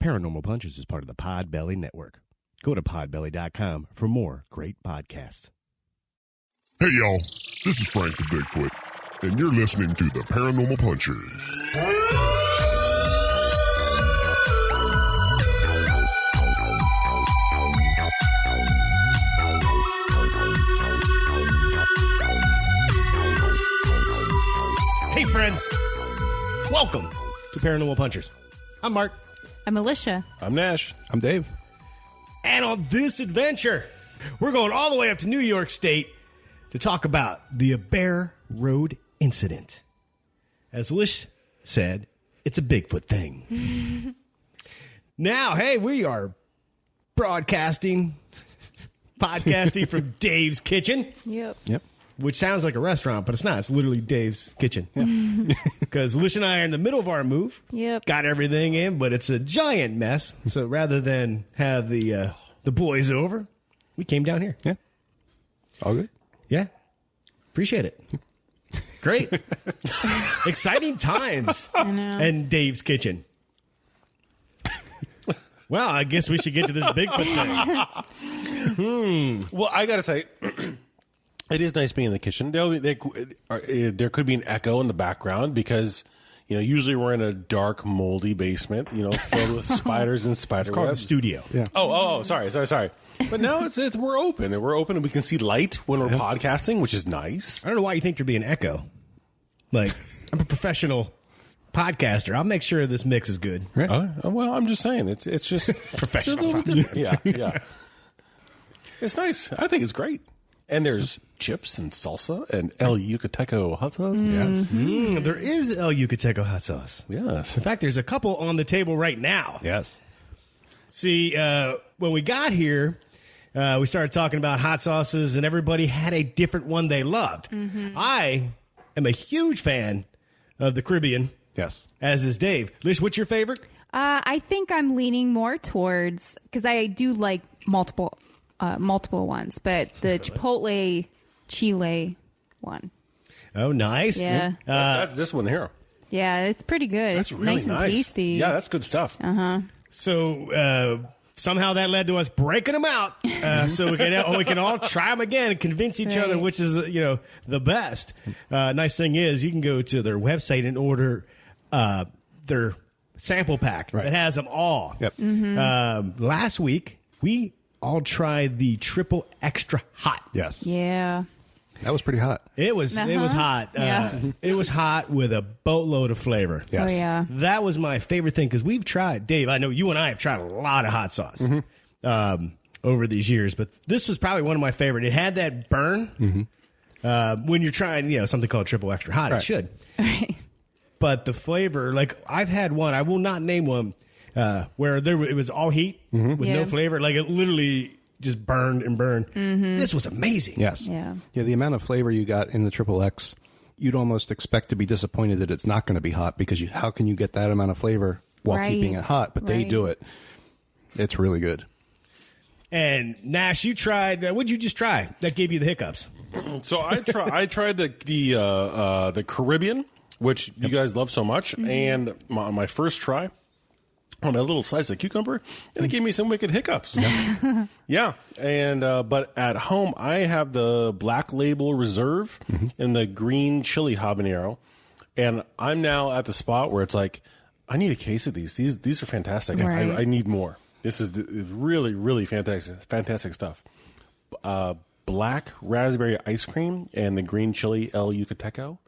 Paranormal Punches is part of the Podbelly Network. Go to podbelly.com for more great podcasts. Hey, y'all. This is Frank the Bigfoot, and you're listening to the Paranormal Punchers. Hey, friends. Welcome to Paranormal Punchers. I'm Mark. I'm Alicia. I'm Nash. I'm Dave. And on this adventure, we're going all the way up to New York State to talk about the Abair Road Incident. As Lish said, it's a Bigfoot thing. Now, hey, we are podcasting from Dave's Kitchen. Yep. Which sounds like a restaurant, but it's not. It's literally Dave's Kitchen. Because Lish and I are in the middle of our move. Yep. Got everything in, but it's a giant mess. So rather than have the boys over, we came down here. Yeah. All good. Yeah. Appreciate it. Great. Exciting times. I know. And Dave's Kitchen. Well, I guess we should get to this Bigfoot thing. Well, I gotta say, it is nice being in the kitchen. There could be an echo in the background because, usually we're in a dark, moldy basement, filled with spiders and spider It's called the webs. studio. Yeah. Oh, sorry. But now we're open, and we can see light when we're podcasting, which is nice. I don't know why you think there'd be an echo. Like, I'm a professional podcaster. I'll make sure this mix is good. Right. Well, I'm just saying, it's just Professional It's a little bit different. Yeah. It's nice. I think it's great. And there's chips and salsa and El Yucateco hot sauce. Yes. There is El Yucateco hot sauce. Yes. In fact, there's a couple on the table right now. Yes. See, when we got here, we started talking about hot sauces, and everybody had a different one they loved. I am a huge fan of the Caribbean, Yes. as is Dave. Lish, what's your favorite? I think I'm leaning more towards, because I do like multiple ones, but the Chipotle Chile one. Oh, nice. Yeah. That's this one here. Yeah, it's pretty good. That's It's really nice and tasty. Yeah, that's good stuff. So somehow that led to us breaking them out, so we can all try them again and convince each other Right. which is the best. Nice thing is you can go to their website and order their sample pack that has them all. Yep. Last week we all tried the triple extra hot. Yes. Yeah. That was pretty hot. It was hot. Yeah. It was hot with a boatload of flavor. Yes. Oh, yeah. That was my favorite thing because we've tried, Dave, I know you and I have tried a lot of hot sauce over these years, but this was probably one of my favorite. It had that burn when you're trying, something called triple extra hot. Right. It should. Right. But the flavor, like I've had one, I will not name one, where it was all heat with no Yeah. flavor. Like it literally just burned and burned. This was amazing. Yes. Yeah. Yeah, the amount of flavor you got in the Triple X, you'd almost expect to be disappointed that it's not going to be hot because how can you get that amount of flavor while Right. keeping it hot? But they Right. do it. It's really good. And Nash, you tried, what'd you just try that gave you the hiccups? So I tried the Caribbean, which you guys love so much, and my first try on a little slice of cucumber, and it gave me some wicked hiccups. Yeah, and but at home I have the Black Label Reserve and the green chili habanero, and I'm now at the spot where it's like I need a case of these. These are fantastic. Right. I need more. This is really, really fantastic stuff. Black raspberry ice cream and the green chili El Yucateco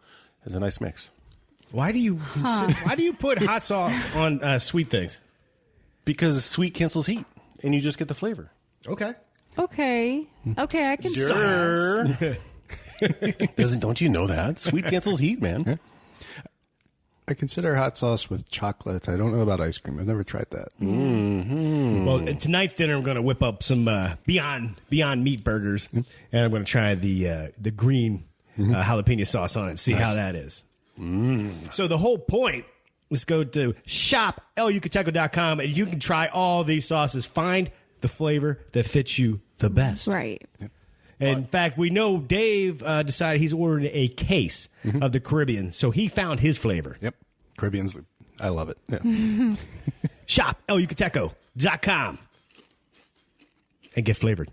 is a nice mix. Why do you put hot sauce on sweet things? Because sweet cancels heat, and you just get the flavor. Okay. Okay, I can see Sure. Don't you know that? Sweet cancels heat, man. I consider hot sauce with chocolate. I don't know about ice cream. I've never tried that. Well, in tonight's dinner, I'm going to whip up some Beyond Meat burgers, and I'm going to try the green jalapeno sauce on it and see how that is. So the whole point is go to shop.lucateco.com, and you can try all these sauces. Find the flavor that fits you the best. Right. And in fact, we know Dave decided he's ordering a case of the Caribbean, so he found his flavor. Yep. Caribbean's, I love it. Yeah. Shop elyucateco.com and get flavored.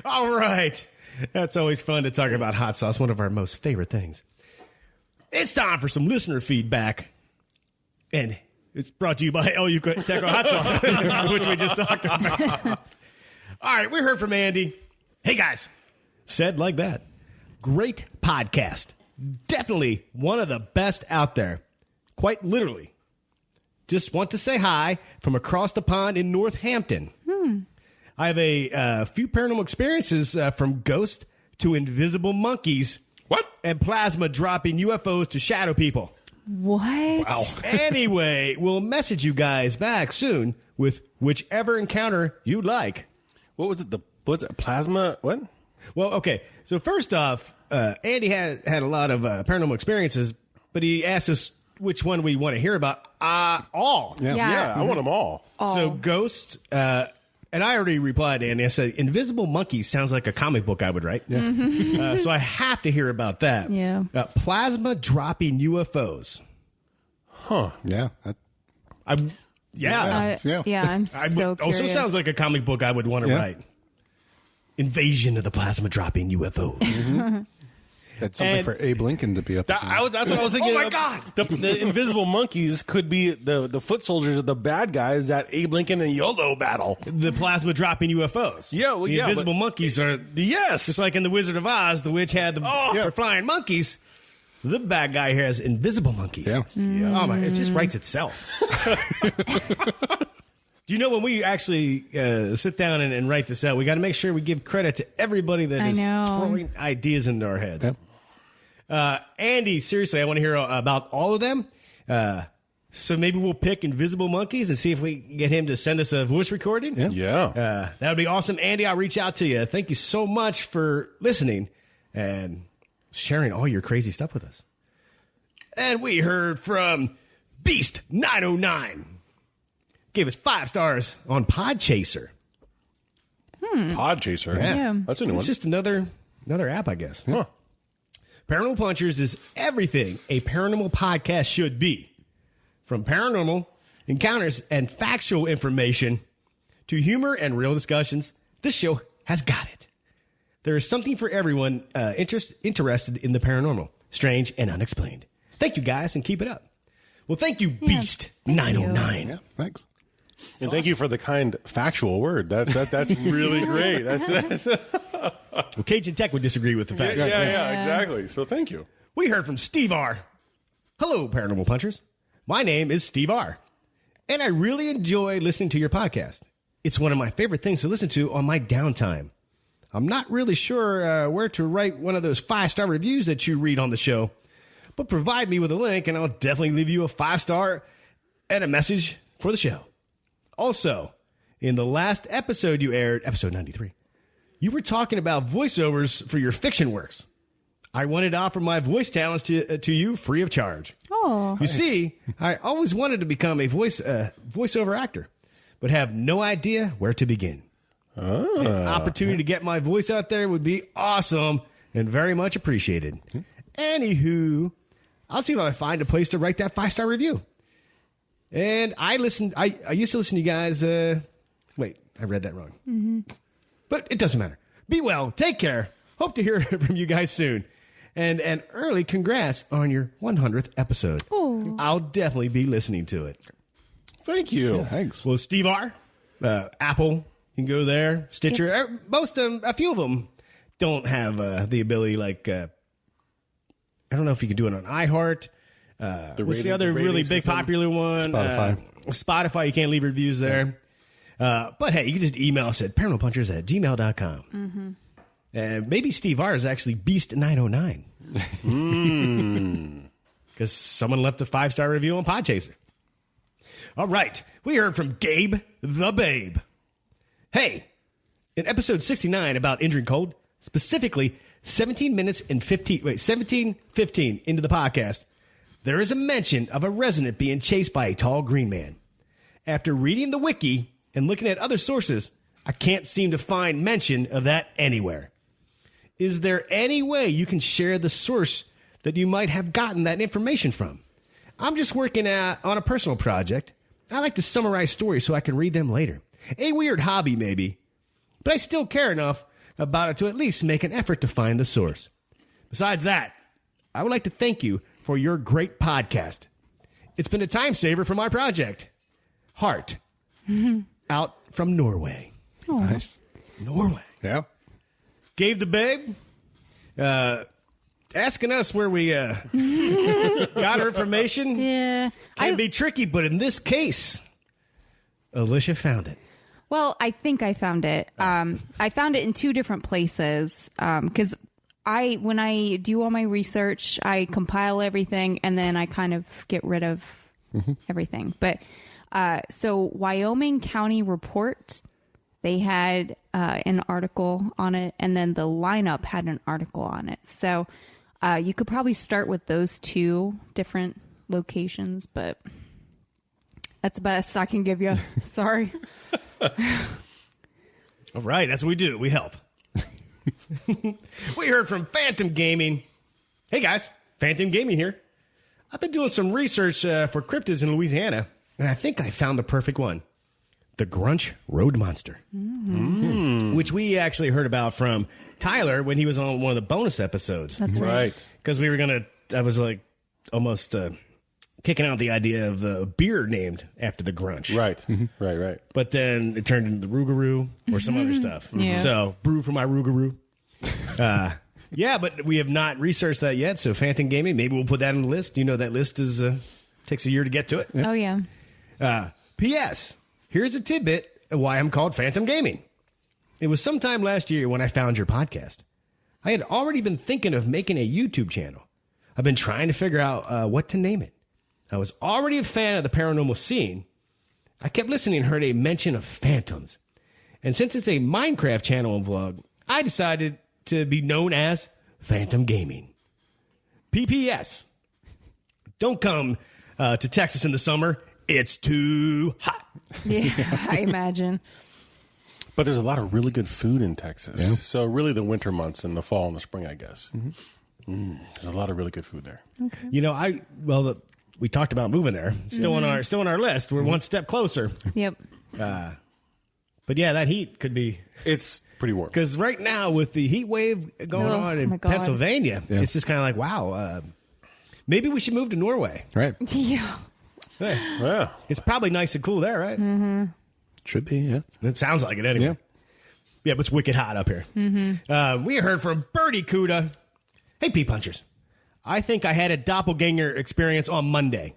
All right. That's always fun to talk about hot sauce, one of our most favorite things. It's time for some listener feedback. And it's brought to you by El Yucateco hot sauce, which we just talked about. All right, we heard from Andy. Hey, guys. Said like that. Great podcast. Definitely one of the best out there. Quite literally. Just want to say hi from across the pond in Northampton. I have a few paranormal experiences from ghosts to invisible monkeys. What? And plasma dropping UFOs to shadow people. What? Wow. Anyway, we'll message you guys back soon with whichever encounter you'd like. What was it? What's it? Plasma? What? Well, okay. So first off, Andy had a lot of paranormal experiences, but he asked us which one we want to hear about. All. Yeah, I want them all. So ghosts, and I already replied to Andy. I said, invisible monkeys sounds like a comic book I would write. Yeah. So I have to hear about that. Yeah. Plasma dropping UFOs. Huh. Yeah. Yeah. I'm so curious. Also sounds like a comic book I would want to write. Invasion of the plasma dropping UFOs. That's something for Abe Lincoln to be up against. That's what I was thinking. Oh, my God. The invisible monkeys could be the foot soldiers of the bad guys that Abe Lincoln and YOLO battle. The plasma dropping UFOs. Yeah, well, the invisible monkeys are... Yes. Just like in The Wizard of Oz, the witch had the flying monkeys. The bad guy here has invisible monkeys. Yeah. Oh, my. It just writes itself. Do you know when we actually sit down and write this out, we got to make sure we give credit to everybody that is throwing ideas into our heads. Yep. Andy, seriously, I want to hear about all of them. So maybe we'll pick invisible monkeys and see if we can get him to send us a voice recording. Yeah. That would be awesome. Andy, I'll reach out to you. Thank you so much for listening and sharing all your crazy stuff with us. And we heard from Beast 909. Gave us 5 stars on Podchaser. Podchaser. Yeah. That's a new one. It's just another app, I guess. Huh. Paranormal Punchers is everything a paranormal podcast should be. From paranormal encounters and factual information to humor and real discussions, this show has got it. There is something for everyone interested in the paranormal, strange, and unexplained. Thank you, guys, and keep it up. Well, thank you, Beast 909. Yeah, thanks. And thank you for the kind factual word. That's really great. Well, Cajun Tech would disagree with the fact. Yeah, exactly. So thank you. We heard from Steve R. Hello, Paranormal Punchers. My name is Steve R. And I really enjoy listening to your podcast. It's one of my favorite things to listen to on my downtime. I'm not really sure where to write one of those 5-star reviews that you read on the show, but provide me with a link and I'll definitely leave you a 5-star and a message for the show. Also, in the last episode you aired, episode 93, you were talking about voiceovers for your fiction works. I wanted to offer my voice talents to you free of charge. Oh, you see, I always wanted to become a voiceover actor, but have no idea where to begin. An opportunity to get my voice out there would be awesome and very much appreciated. Anywho, I'll see if I find a place to write that 5-star review. And I used to listen to you guys. Wait, I read that wrong. Mm-hmm. But it doesn't matter. Be well. Take care. Hope to hear from you guys soon. And an early congrats on your 100th episode. Oh. I'll definitely be listening to it. Thank you. Yeah, thanks. Well, Steve R., Apple, you can go there. Stitcher. Yep. A few of them don't have the ability like, I don't know if you can do it on iHeart. What's the other really big popular one? Spotify, you can't leave reviews there. But hey, you can just email us at paranormalpunchers@gmail.com. Mm-hmm. And maybe Steve R is actually Beast 909. Because someone left a 5-star review on Podchaser. All right. We heard from Gabe the Babe. Hey, in episode 69 about injuring cold, specifically 17:15 into the podcast, there is a mention of a resident being chased by a tall green man. After reading the wiki and looking at other sources, I can't seem to find mention of that anywhere. Is there any way you can share the source that you might have gotten that information from? I'm just working on a personal project. I like to summarize stories so I can read them later. A weird hobby, maybe, but I still care enough about it to at least make an effort to find the source. Besides that, I would like to thank you for your great podcast. It's been a time saver for my project. Heart. Out from Norway. Aww. Nice. Norway. Yeah. Gave the babe. Asking us where we got our information. Yeah. Can be tricky, but in this case, Alicia found it. Well, I think I found it. I found it in two different places because when I do all my research, I compile everything and then I kind of get rid of everything. But so Wyoming County Report, they had an article on it, and then the lineup had an article on it. So you could probably start with those two different locations, but that's the best I can give you. Sorry. All right, that's what we do. We help. We heard from Phantom Gaming. Hey, guys. Phantom Gaming here. I've been doing some research for cryptids in Louisiana, and I think I found the perfect one. The Grunch Road Monster. Which we actually heard about from Tyler when he was on one of the bonus episodes. That's right. Because we were going to, I was like almost kicking out the idea of the beer named after the Grunch. Right. Right. But then it turned into the Rougarou or some other stuff. Yeah. So, brew for my Rougarou. Yeah, but we have not researched that yet. So, Phantom Gaming, maybe we'll put that on the list. You know, that list is takes a year to get to it. Oh, yeah. P.S. Here's a tidbit of why I'm called Phantom Gaming. It was sometime last year when I found your podcast. I had already been thinking of making a YouTube channel. I've been trying to figure out what to name it. I was already a fan of the paranormal scene. I kept listening and heard a mention of phantoms. And since it's a Minecraft channel and vlog, I decided to be known as Phantom Gaming. PPS. Don't come to Texas in the summer. It's too hot. Yeah, I imagine. But there's a lot of really good food in Texas. Yeah. So really the winter months and the fall and the spring, I guess. There's a lot of really good food there. Okay. You know, we talked about moving there. Still on our list. We're one step closer. Yep. But yeah, that heat could be. It's pretty warm. Because right now with the heat wave going on in Pennsylvania, it's just kind of like, wow, maybe we should move to Norway. Right. Yeah. Hey, Yeah. it's probably nice and cool there, right? Should be, yeah. It sounds like it anyway. Yeah, but it's wicked hot up here. We heard from Birdie Cuda. Hey, Pea Punchers. I think I had a doppelganger experience on Monday.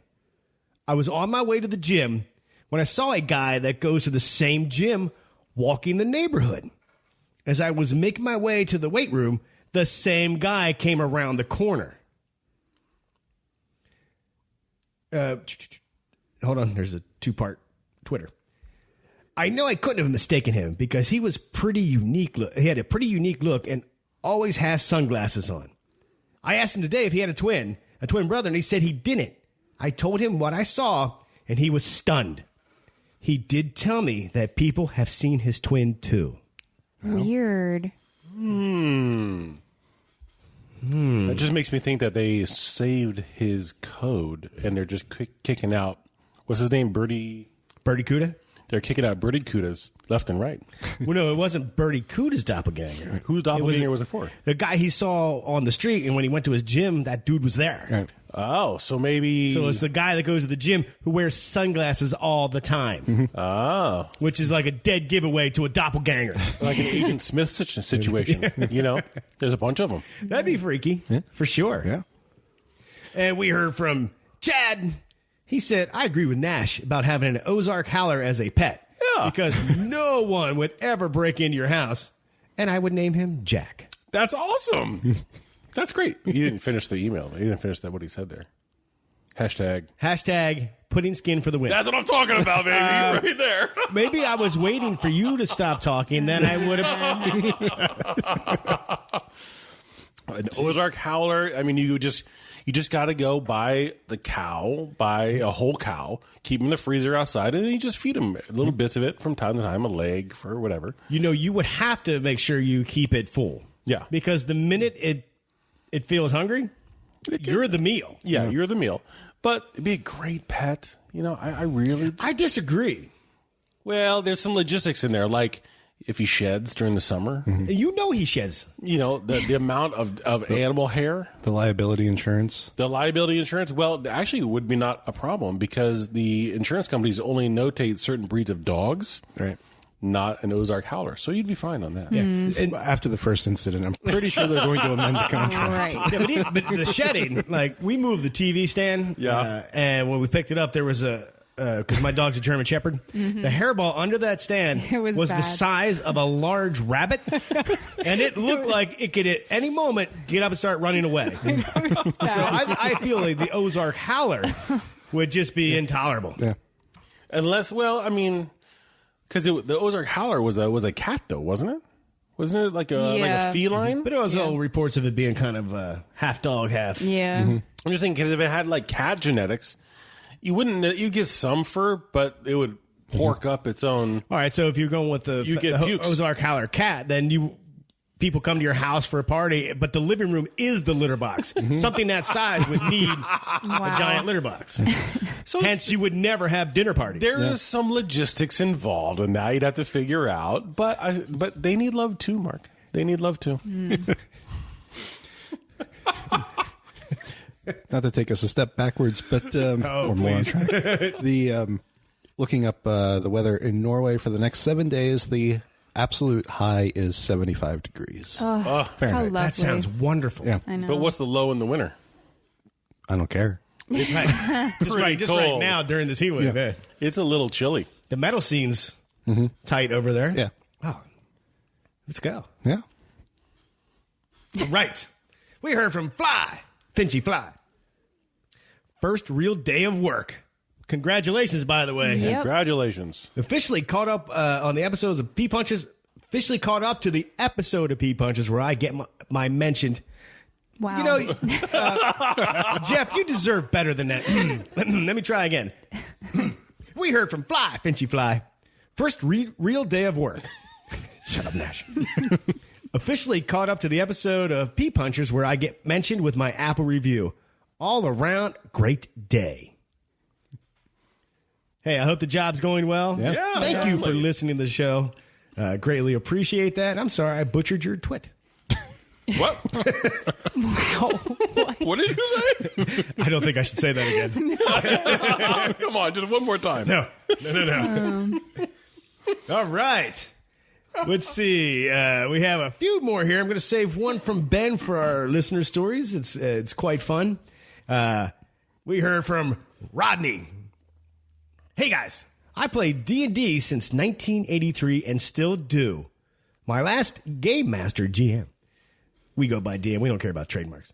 I was on my way to the gym when I saw a guy that goes to the same gym walking the neighborhood. As I was making my way to the weight room, the same guy came around the corner. Hold on, there's a two-part Twitter. I know I couldn't have mistaken him because he was pretty unique. He had a pretty unique look and always has sunglasses on. I asked him today if he had a twin brother, and he said he didn't. I told him what I saw, and he was stunned. He did tell me that people have seen his twin too. Weird. That just makes me think that they saved his code and they're just kicking out. What's his name? Birdie Cuda? They're kicking out Birdie Cudas left and right. Well, no, it wasn't Birdie Cuda's doppelganger. Whose doppelganger was it for? The guy he saw on the street, and when he went to his gym, that dude was there. Right. Oh, so maybe... So it's the guy that goes to the gym who wears sunglasses all the time. Oh. Which is like a dead giveaway to a doppelganger. Like an Agent Smith situation. You know, there's a bunch of them. That'd be freaky, for sure. Yeah. And we heard from Chad. He said, I agree with Nash about having an Ozark Howler as a pet. Yeah. Because no one would ever break into your house. And I would name him Jack. That's awesome. That's great. He didn't finish the email. He didn't finish what he said there. Hashtag putting skin for the win. That's what I'm talking about, baby. Right there. Maybe I was waiting for you to stop talking, then I would have. An Ozark Howler. I mean, you just got to go buy a whole cow, keep him in the freezer outside, and then you just feed him little bits of it from time to time, a leg for whatever. You know, you would have to make sure you keep it full. Yeah. Because the minute it feels hungry, you're the meal. Yeah, you're the meal. But it'd be a great pet. You know, I disagree. Well, there's some logistics in there, like if he sheds during the summer. You know he sheds. You know, the amount of animal hair. The liability insurance. The liability insurance, well, actually would be not a problem because the insurance companies only notate certain breeds of dogs. Right. Not an Ozark Howler. So you'd be fine on that. Yeah. And after the first incident, I'm pretty sure they're going to amend the contract. Right. Yeah, but the shedding, like we moved the TV stand. Yeah. And when we picked it up, there was because my dog's a German Shepherd, the hairball under that stand was the bad. size of a large rabbit, and it looked like it could at any moment get up and start running away. So I feel like the Ozark Howler would just be intolerable. Yeah. Unless, well, I mean, because the Ozark Howler was a cat, though, wasn't it? Wasn't it like a feline? But it was all reports of it being kind of half dog, half. Yeah. I'm just thinking, because if it had like cat genetics, you'd get some fur, but it would pork up its own. All right, so if you're going with the pukes. Ozark Howler cat, then people come to your house for a party, but the living room is the litter box. Something that size would need a giant litter box. So Hence, you would never have dinner parties. There is some logistics involved, and now you'd have to figure out. But they need love too, Mark. They need love too. Not to take us a step backwards, but or more on track. The looking up the weather in Norway for the next 7 days, the absolute high is 75 degrees. How Fahrenheit. lovely. That sounds wonderful. Yeah, I know. But what's the low in the winter? I don't care. Just right cold. now during this heat wave. Yeah. It's a little chilly. The metal scene's tight over there. Yeah, Wow. Let's go. yeah. All right. We heard from Finchy Fly. First real day of work. Congratulations, by the way. Yep. Congratulations. Officially caught up on the episodes of Pea Punches. Officially caught up to the episode of Pea Punches where I get my mentioned. Wow. You know, Jeff, you deserve better than that. Let me try again. We heard from Finchy Fly. First real day of work. Shut up, Nash. Officially caught up to the episode of Pea Punchers where I get mentioned with my Apple review. All around, great day. Hey, I hope the job's going well. Yeah. Thank you for listening to the show. Greatly appreciate that. I'm sorry I butchered your twit. What? Wow. What did you say? I don't think I should say that again. Come on, just one more time. No. All right. Let's see. We have a few more here. I'm going to save one from Ben for our listener stories. It's quite fun. We heard from Rodney. Hey, guys. I played D&D since 1983 and still do. My last Game Master GM. We go by DM. We don't care about trademarks.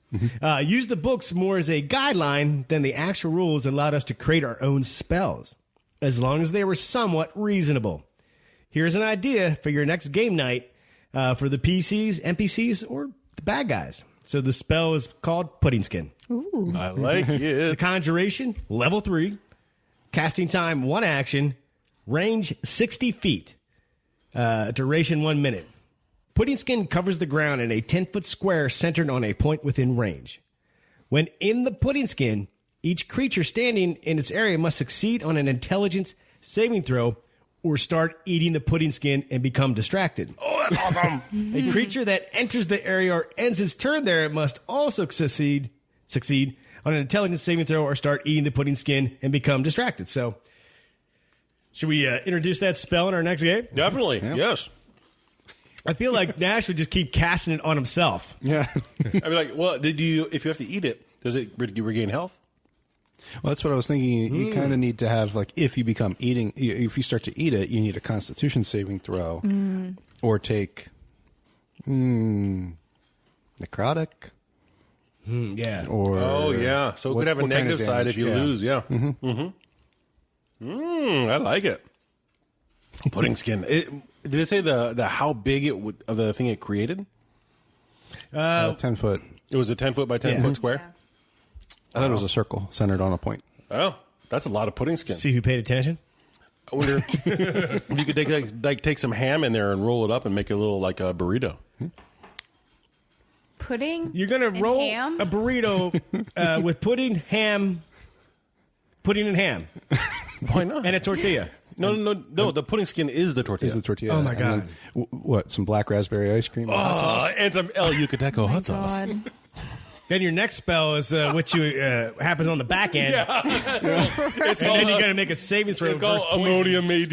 Used the books more as a guideline than the actual rules and allowed us to create our own spells, as long as they were somewhat reasonable. Here's an idea for your next game night for the PCs, NPCs, or the bad guys. So the spell is called Pudding Skin. Ooh. I like It's a it. conjuration, level 3, casting time 1 action, range 60 feet, duration 1 minute. Pudding Skin covers the ground in a 10-foot square centered on a point within range. When in the Pudding Skin, each creature standing in its area must succeed on an intelligence saving throw or start eating the pudding skin and become distracted. Oh, that's awesome. A creature that enters the area or ends its turn there must also succeed on an intelligence saving throw or start eating the pudding skin and become distracted. So, should we introduce that spell in our next game? Definitely. Yes. I feel like Nash would just keep casting it on himself. Yeah. I'd be like, well, if you have to eat it, does it regain health? Well, that's what I was thinking. You kind of need to have, like, if you start to eat it, you need a Constitution saving throw, or take necrotic, Yeah. or Oh, yeah. So it could have a what kind of negative side damage? if you lose. Yeah. I like it. Pudding skin. Did it say the how big of the thing it created? 10 foot. It was a 10-foot by 10-foot square. I thought it was a circle centered on a point. Oh, that's a lot of pudding skin. See who paid attention? I wonder if you could take some ham in there and roll it up and make it a little like a burrito. Pudding? You're going to and roll ham? a burrito with pudding, ham, pudding and ham Why not? and a tortilla. No. The pudding skin is the tortilla. Is the tortilla? Oh, my and God. then, what? Some black raspberry ice cream. And hot sauce? And some El Yucateco hot sauce. God. Then your next spell is what you happens on the back end. It's And then you got to make a saving throw. It's called versus poison. ammonium AD.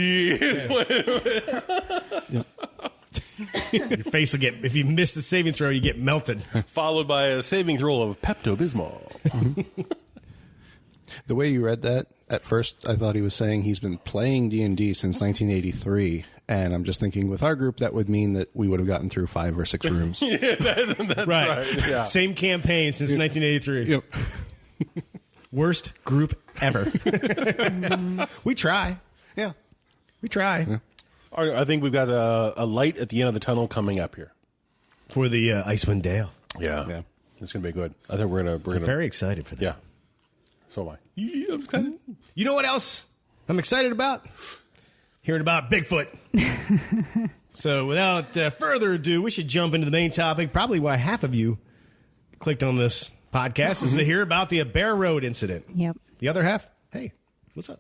Your face will get, if you miss the saving throw, you get melted. Followed by a saving throw of Pepto-Bismol. The way you read that, at first I thought he was saying he's been playing D&D since 1983. And I'm just thinking with our group, that would mean that we would have gotten through 5 or 6 rooms. That's right. Yeah. Same campaign since 1983. Yep. Worst group ever. We try. Yeah. We try. Yeah. I think we've got a light at the end of the tunnel coming up here. For the Icewind Dale. Yeah. It's going to be good. I think we're going to. Very excited for that. Yeah. So am I. Yeah, I'm excited. You know what else I'm excited about? Hearing about Bigfoot. So without further ado, we should jump into the main topic. Probably why half of you clicked on this podcast is to hear about the Abair Road Incident. Yep. The other half, hey, what's up?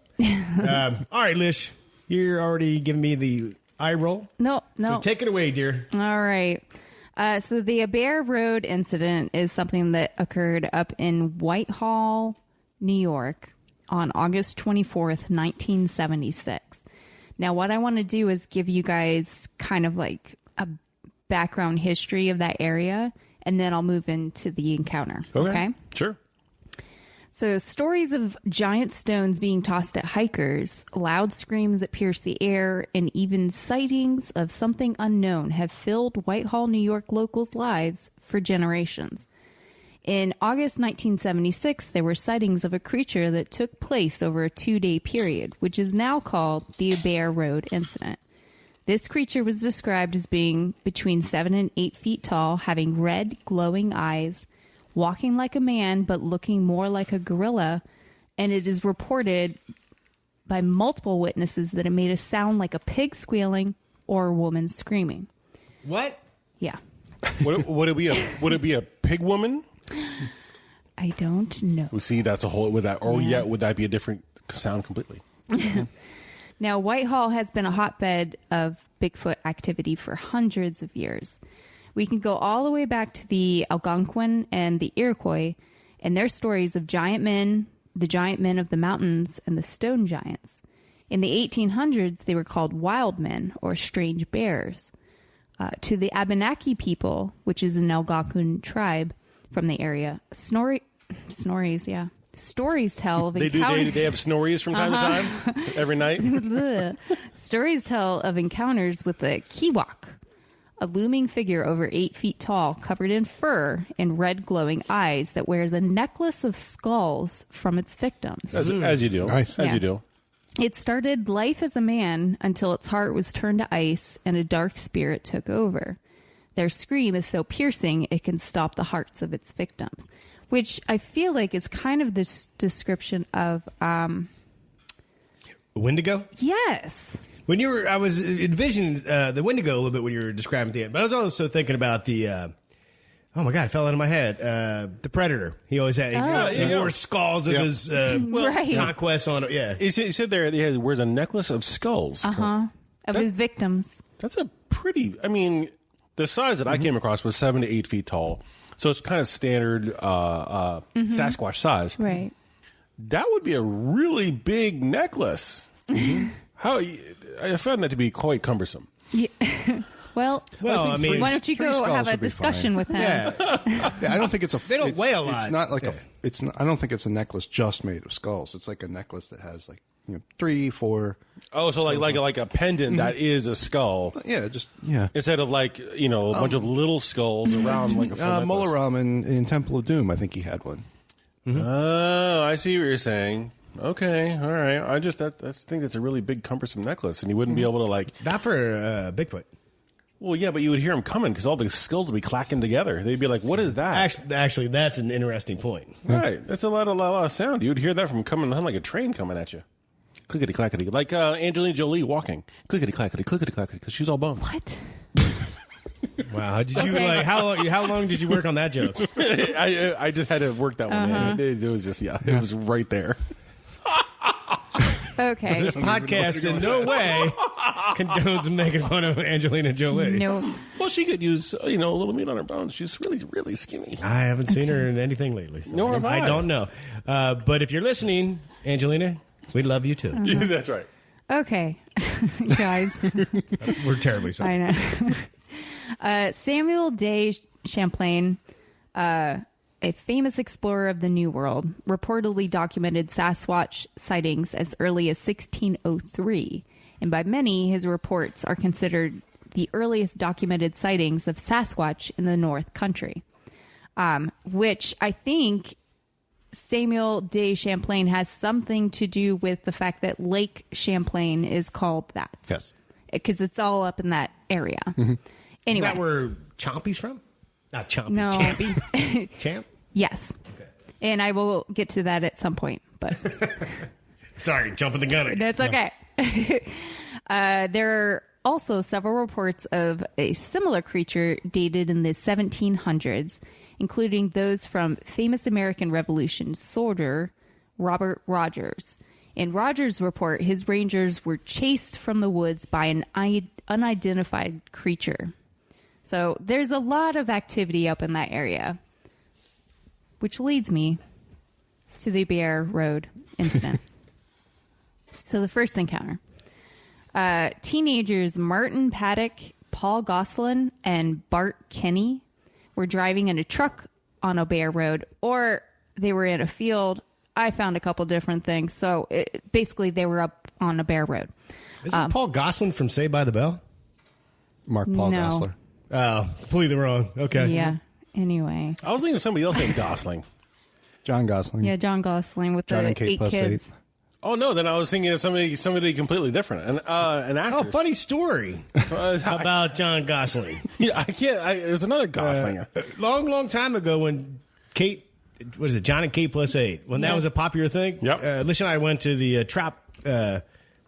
All right, Lish, you're already giving me the eye roll. No. So take it away, dear. All right. So the Abair Road Incident is something that occurred up in Whitehall, New York on August 24th, 1976. Now, what I want to do is give you guys kind of like a background history of that area, and then I'll move into the encounter. Okay? Sure. So stories of giant stones being tossed at hikers, loud screams that pierce the air, and even sightings of something unknown have filled Whitehall, New York locals' lives for generations. In August 1976, there were sightings of a creature that took place over a 2-day period, which is now called the Abair Road Incident. This creature was described as being between 7 and 8 feet tall, having red, glowing eyes, walking like a man but looking more like a gorilla, and it is reported by multiple witnesses that it made a sound like a pig squealing or a woman screaming. What? Yeah. Would it be a pig woman? I don't know. Well, see, that's a whole would that be a different sound completely? Now, Whitehall has been a hotbed of Bigfoot activity for hundreds of years. We can go all the way back to the Algonquin and the Iroquois and their stories of giant men, the giant men of the mountains, and the stone giants. In the 1800s, they were called wild men or strange bears. To the Abenaki people, which is an Algonquin tribe from the area, stories tell of encounters. They have snorries from time to time every night. Stories tell of encounters with the Kiwak, a looming figure over 8 feet tall, covered in fur and red glowing eyes that wears a necklace of skulls from its victims. As you do. Nice. As you do. It started life as a man until its heart was turned to ice and a dark spirit took over. Their scream is so piercing it can stop the hearts of its victims, which I feel like is kind of this description of Wendigo? yes. When you were, I was envisioning the Wendigo a little bit when you were describing the end, but I was also thinking about the, oh my God, it fell out of my head. The Predator. He always had, he wore skulls of his Right. conquests on it. Yeah. He said there he wears a necklace of skulls. Of his victims. That's a pretty. I mean, the size that I came across was 7 to 8 feet tall, so it's kind of standard Sasquatch size. Right. That would be a really big necklace. How I found that to be quite cumbersome. Yeah. Well, I mean, why don't you three go skulls have a would be discussion fine. with him? Yeah. Yeah, I don't think it's a. They don't weigh a lot. It's not like Yeah. It's. Not, I don't think it's a necklace just made of skulls. It's like a necklace that has 3, 4. Oh, so like a pendant that is a skull Yeah, yeah. instead of a bunch of little skulls around like a full necklace. Molaram in Temple of Doom, I think he had one. Oh, I see what you're saying. Okay, all right. I think that's a really big cumbersome necklace, and you wouldn't be able to Not for Bigfoot. Well, yeah, but you would hear them coming because all the skulls would be clacking together. They'd be like, "What is that?" Actually, that's an interesting point. Right, that's a lot of sound. You would hear that from coming like a train coming at you. Clickety clackety, like Angelina Jolie walking. Clickety clackety, because she's all bone. What? Wow, did you how long did you work on that joke? I just had to work that one in. It was just it was right there. Okay. This podcast in no way condones making fun of Angelina Jolie. No. Well, she could use a little meat on her bones. She's really, really skinny. I haven't seen her in anything lately. So Nor have I. don't know. But if you're listening, Angelina, we love you too. Yeah, that's right. Okay. Guys. We're terribly sorry. I know. Samuel Day Champlain, a famous explorer of the New World, reportedly documented Sasquatch sightings as early as 1603. And by many, his reports are considered the earliest documented sightings of Sasquatch in the North Country, which I think Samuel Day Champlain has something to do with the fact that Lake Champlain is called that. Yes. Because it's all up in that area. Is Anyway. that where Chompy's from? Not Chompy. No. Champy? Champ? Yes. Okay. And I will get to that at some point, but Sorry, jumping the gun. that's okay. There are also several reports of a similar creature dated in the 1700s, including those from famous American Revolution soldier Robert Rogers. In Rogers' report, his rangers were chased from the woods by an unidentified creature. So there's a lot of activity up in that area, which leads me to the Abair Road Incident. So the first encounter. Teenagers Martin Paddock, Paul Goslin, and Bart Kenny were driving in a truck on Abair Road, or they were in a field. I found a couple different things. So basically, they were up on Abair Road. Isn't Paul Goslin from Saved by the Bell? Mark Paul No. Gossler. Oh, completely wrong. Okay. Yeah. Anyway. I was thinking of somebody else named Gosling. John Gosling. Yeah, John Gosling with John the and Kate 8 plus kids. 8. Oh no, then I was thinking of somebody completely different. An actor. Oh, funny story about John Gosling. Yeah, I can't. It was another Gosling. Long time ago when Kate, what is it, John and Kate plus 8, when that was a popular thing. Yep. Alicia and I went to the trap, I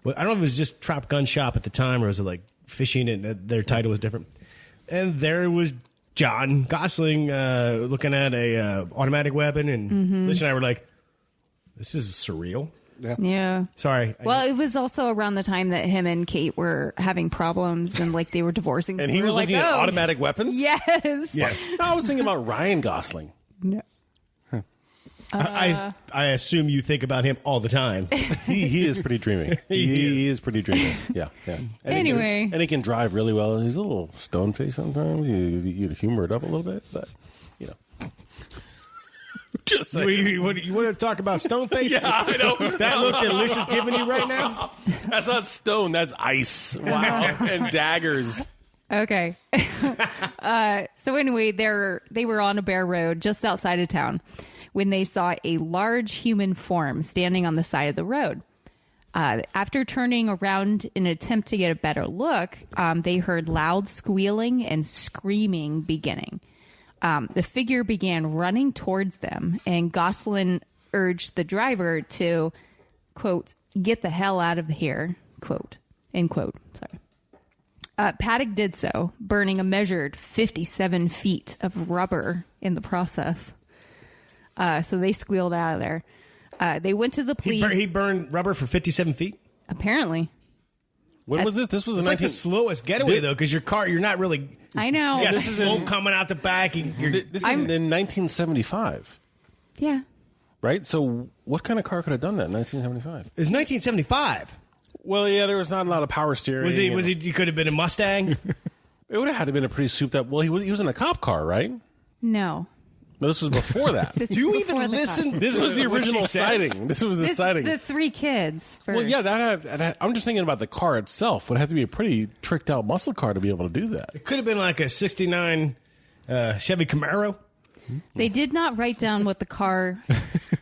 don't know if it was just Trap Gun Shop at the time or was it like fishing and their title was different. And there was John Gosling looking at a automatic weapon and Alicia and I were like, this is surreal. Yeah. Sorry. Well, it was also around the time that him and Kate were having problems and like they were divorcing. And So he we was were like, looking at oh, automatic weapons? Yes. Yeah. I was thinking about Ryan Gosling. No. I assume you think about him all the time. He is pretty dreamy. He is pretty dreamy. Yeah, yeah. Anyway. And he can drive really well. He's a little stone faced sometimes. You humor it up a little bit, but you know. Just What, saying. you want to talk about Stoneface? Yeah, I know. That look that Alicia's giving you right now? That's not stone. That's ice. Wow. And daggers. Okay. So anyway, they were on Abair Road just outside of town when they saw a large human form standing on the side of the road. After turning around in an attempt to get a better look, they heard loud squealing and screaming beginning. The figure began running towards them, and Gosling urged the driver to, quote, get the hell out of here, quote, end quote. Sorry. Paddock did so, burning a measured 57 feet of rubber in the process. So they squealed out of there. They went to the police. He burned rubber for 57 feet? Apparently. When was this? This was It's in like the slowest getaway, though, because your car, you're not really... I know. You got This is smoke in- coming out the back. And This is in 1975, Yeah. right? So what kind of car could have done that in 1975? it was 1975. Well, yeah, there was not a lot of power steering. Was he? He could have been a Mustang. It would have had to been a pretty souped up. Well, he was in a cop car, right? No. No, this was before that. This Do is you before even the listen? car. This was the to what she original says? sighting. This was the sighting. The 3 kids first. Well, yeah, I'm just thinking about the car itself. Would have to be a pretty tricked out muscle car to be able to do that. It could have been like a 69 Chevy Camaro. They did not write down what the car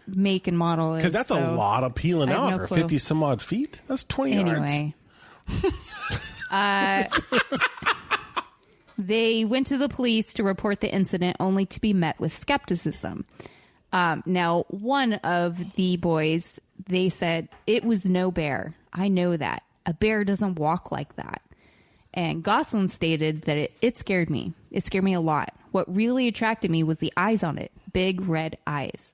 make and model is. Because that's a so lot of peeling I have out no for clue. 50 some odd feet. That's 20 yards. Anyway. They went to the police to report the incident only to be met with skepticism. Now, one of the boys, they said, it was no bear. I know that. A bear doesn't walk like that. And Gosling stated that it scared me. It scared me a lot. What really attracted me was the eyes on it. Big red eyes.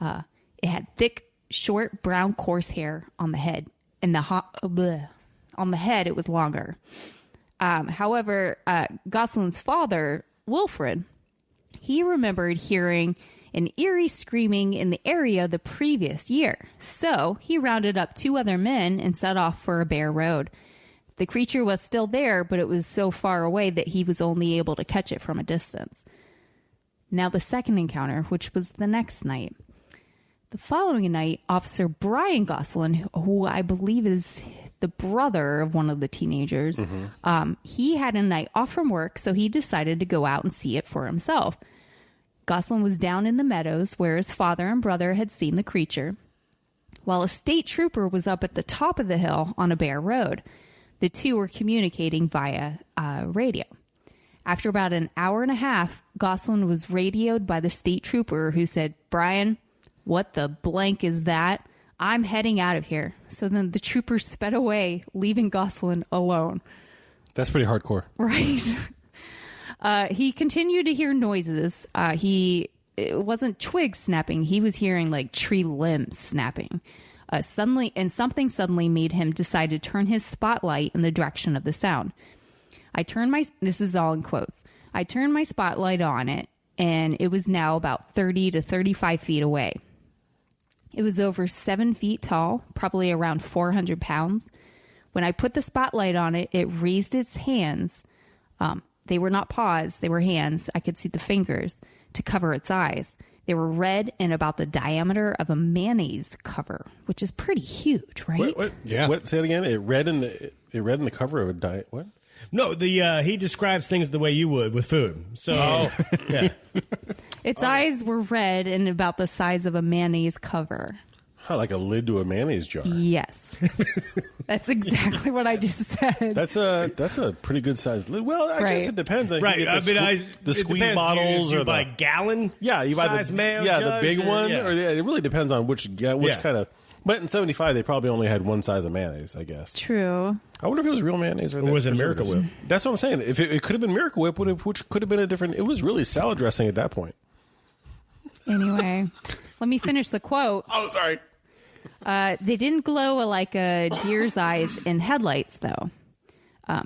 It had thick, short, brown, coarse hair on the head. and on the head it was longer. However, Gosselin's father, Wilfred, he remembered hearing an eerie screaming in the area the previous year. So he rounded up 2 other men and set off for Abair Road. The creature was still there, but it was so far away that he was only able to catch it from a distance. Now the second encounter, which was the next night. The following night, Officer Brian Gosselin, who I believe is the brother of one of the teenagers, he had a night off from work, so he decided to go out and see it for himself. Gosselin was down in the meadows where his father and brother had seen the creature, while a state trooper was up at the top of the hill on Abair Road. The two were communicating via radio. After about an hour and a half, Gosselin was radioed by the state trooper who said, "Brian, what the blank is that? I'm heading out of here." So then the trooper sped away, leaving Gosselin alone. That's pretty hardcore. Right. He continued to hear noises. It wasn't twigs snapping. He was hearing like tree limbs snapping. Something suddenly made him decide to turn his spotlight in the direction of the sound. This is all in quotes. I turned my spotlight on it, and it was now about 30 to 35 feet away. It was over 7 feet tall, probably around 400 pounds. When I put the spotlight on it, it raised its hands. They were not paws, they were hands. I could see the fingers to cover its eyes. They were red and about the diameter of a mayonnaise cover, which is pretty huge, right? What? Yeah. What? Say it again. It read in the cover of a diet. What? No, he describes things the way you would with food. So, yeah. Its eyes were red and about the size of a mayonnaise cover. Huh, like a lid to a mayonnaise jar. Yes. That's exactly what I just said. That's a pretty good sized lid. Well, I guess it depends. Right. The squeeze bottles you or buy the gallon. Yeah, you buy size mayo the jug, big one. Yeah. Or it really depends on which kind of. But in 75, they probably only had one size of mayonnaise, I guess. True. I wonder if it was real mayonnaise or was it Miracle Whip? That's what I'm saying. If it could have been Miracle Whip, which could have been a different. It was really salad dressing at that point. Anyway, let me finish the quote. Oh, sorry. They didn't glow like a deer's eyes in headlights, though.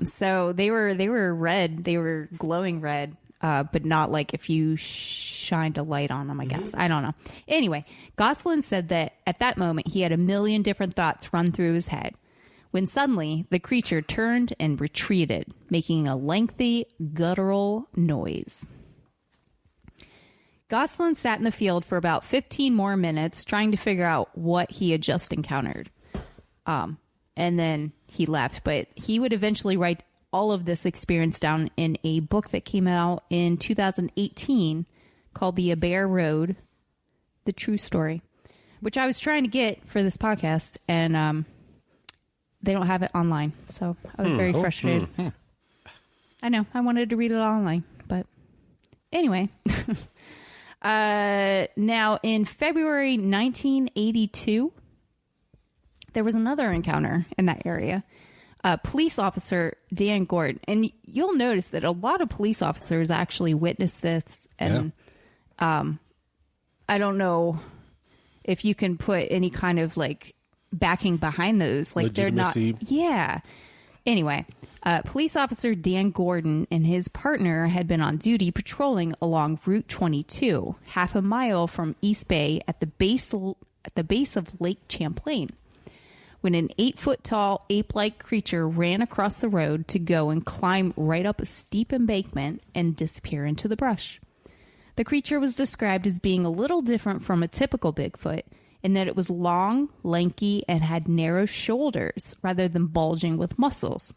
So they were red. They were glowing red, but not like if you shined a light on them, I guess. I don't know. Anyway, Gosselin said that at that moment he had a million different thoughts run through his head, when suddenly the creature turned and retreated, making a lengthy, guttural noise. Gosselin sat in the field for about 15 more minutes trying to figure out what he had just encountered. And then he left. But he would eventually write all of this experience down in a book that came out in 2018 called The Abair Road, The True Story, which I was trying to get for this podcast, and they don't have it online. So I was very frustrated. I know. I wanted to read it online. But anyway... Now, in February 1982, there was another encounter in that area. Police officer Dan Gordon, and you'll notice that a lot of police officers actually witnessed this, and I don't know if you can put any kind of like backing behind those. Like legitimacy. They're not. Yeah. Anyway. Police officer Dan Gordon and his partner had been on duty patrolling along Route 22, half a mile from East Bay at the base of Lake Champlain, when an 8-foot-tall ape-like creature ran across the road to go and climb right up a steep embankment and disappear into the brush. The creature was described as being a little different from a typical Bigfoot in that it was long, lanky, and had narrow shoulders rather than bulging with muscles.